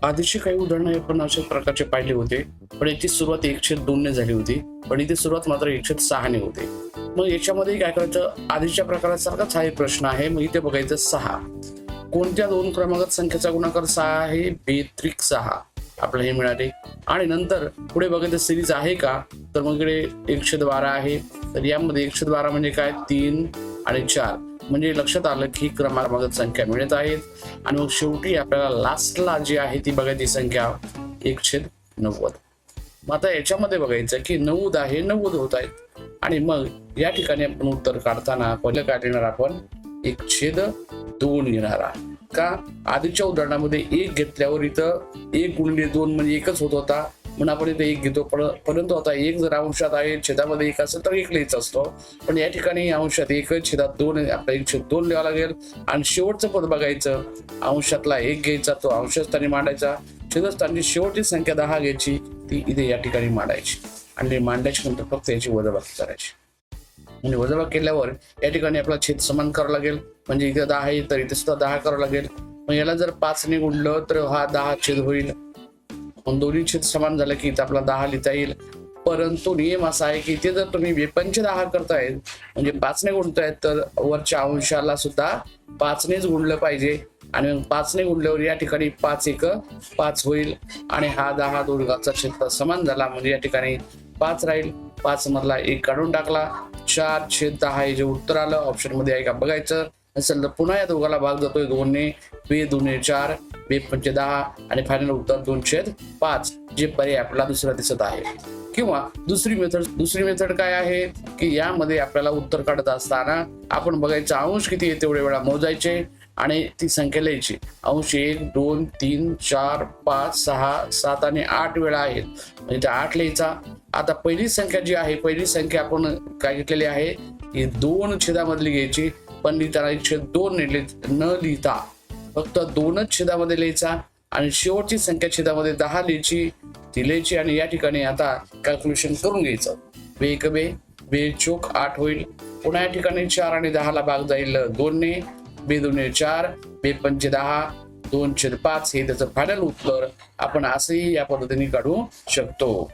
आधीची काही उदाहरणं आपण अशा प्रकारचे पाहिले होते, पण याची सुरुवात 1/2 ने झाली होती, पण इथे सुरुवात मात्र 1/6 ने होते. मग याच्यामध्ये काय करायचं, आधीच्या प्रकारासारखाच हा एक प्रश्न आहे. मग इथे बघायचं 6 कोणत्या दोन क्रमांकात संख्येचा गुणाकार 6 आहे, बेत्रिक 6 आपल्याला हे मिळाले. आणि नंतर पुढे बघायचं सिरीज आहे का, तर मग इकडे 112 आहे. तर यामध्ये 112 म्हणजे काय, 3 आणि 4 म्हणजे लक्षात आलं की क्रमांकात संख्या मिळत आहेत. आणि मग शेवटी आपल्याला लास्टला जी आहे ती बघायची संख्या 1/90. मग आता याच्यामध्ये बघायचं की 90 आहे, 90 होत आहेत. आणि मग या ठिकाणी आपण उत्तर काढताना पहिलं काय लिहिणार, आपण 1/2 घेणार आहे. का, आधीच्या उदाहरणामध्ये 1 घेतल्यावर इथं 1 × 2 म्हणजे 1च होत होता, म्हणून आपण इथे 1 घेतो. परंतु आता 1 जर अंशात आहे, छेदामध्ये 1 असेल तर 1 लिहायचं असतो. पण या ठिकाणी अंशात 1 छेदात 2 आपल्याला 1/2 लिहावं लागेल. आणि शेवटचं पद बघायचं, अंशातला 1 घ्यायचा, तो अंशस्थानी मांडायचा. छेदस्थानी शेवटची संख्या 10 घ्यायची, ती इथे या ठिकाणी मांडायची. आणि मांडल्याच्या नंतर फक्त याची वजाबाकी करायची. म्हणजे वजाबाकी केल्यावर या ठिकाणी आपला छेद समान करावा लागेल. म्हणजे इथे 10 आहे तर इथे सुद्धा 10 करावं लागेल. मग याला जर 5 ने गुणलं तर हा 10 छेद होईल. दोन्ही छेद समान झालं की इथे आपला 10 लिहिता येईल. परंतु नियम असा आहे की इथे जर तुम्ही बेपंचे 10 करतायत म्हणजे 5 ने गुणतायत, तर वरच्या अंशाला सुद्धा 5 नेच गुणलं पाहिजे. आणि मग 5 ने गुणल्यावर या ठिकाणी 5 × 1 = 5 होईल. आणि हा 10 दोघांचा छेद समान झाला म्हणजे या ठिकाणी 5 राहील. 5 मधला 1 काढून टाकला. 4/10 हे जे उत्तर आलं ऑप्शन मध्ये आहे का बघायचं. असेल तर पुन्हा या दोघाला भाग जातोय 2 ने. 2 × 4 2 × 10 आणि फायनल उत्तर 2/5 जे पर्याय आपल्याला दुसरा दिसत आहे. किंवा दुसरी मेथड काय आहे की यामध्ये आपल्याला उत्तर काढत असताना आपण बघायचं अंश किती आहे तेवढे वेळा मोजायचे आणि ती संख्या लिहायची. अंश 1 2 3 4 5 6 7 आणि 8 वेळा आहेत म्हणजे 8 लिहायचा. आता पहिली संख्या जी आहे, पहिली संख्या आपण काय घेतलेली आहे की 2 छेदामधली घ्यायची. पण लिहिताना 1/2 न लिहिता फक्त 2च छेदामध्ये लिहायचा. आणि शेवटची संख्या छेदामध्ये 10 लिहायची, ती लिहायची. आणि या ठिकाणी आता कॅल्क्युलेशन करून घ्यायचं. 2 × 2 = 8 होईल. पुन्हा या ठिकाणी 4 आणि 10 ला भाग जाईल 2 ने. 2 × 4 2 × 10 2/5 हे त्याचं फायनल उत्तर आपण असंही या पद्धतीने काढू शकतो.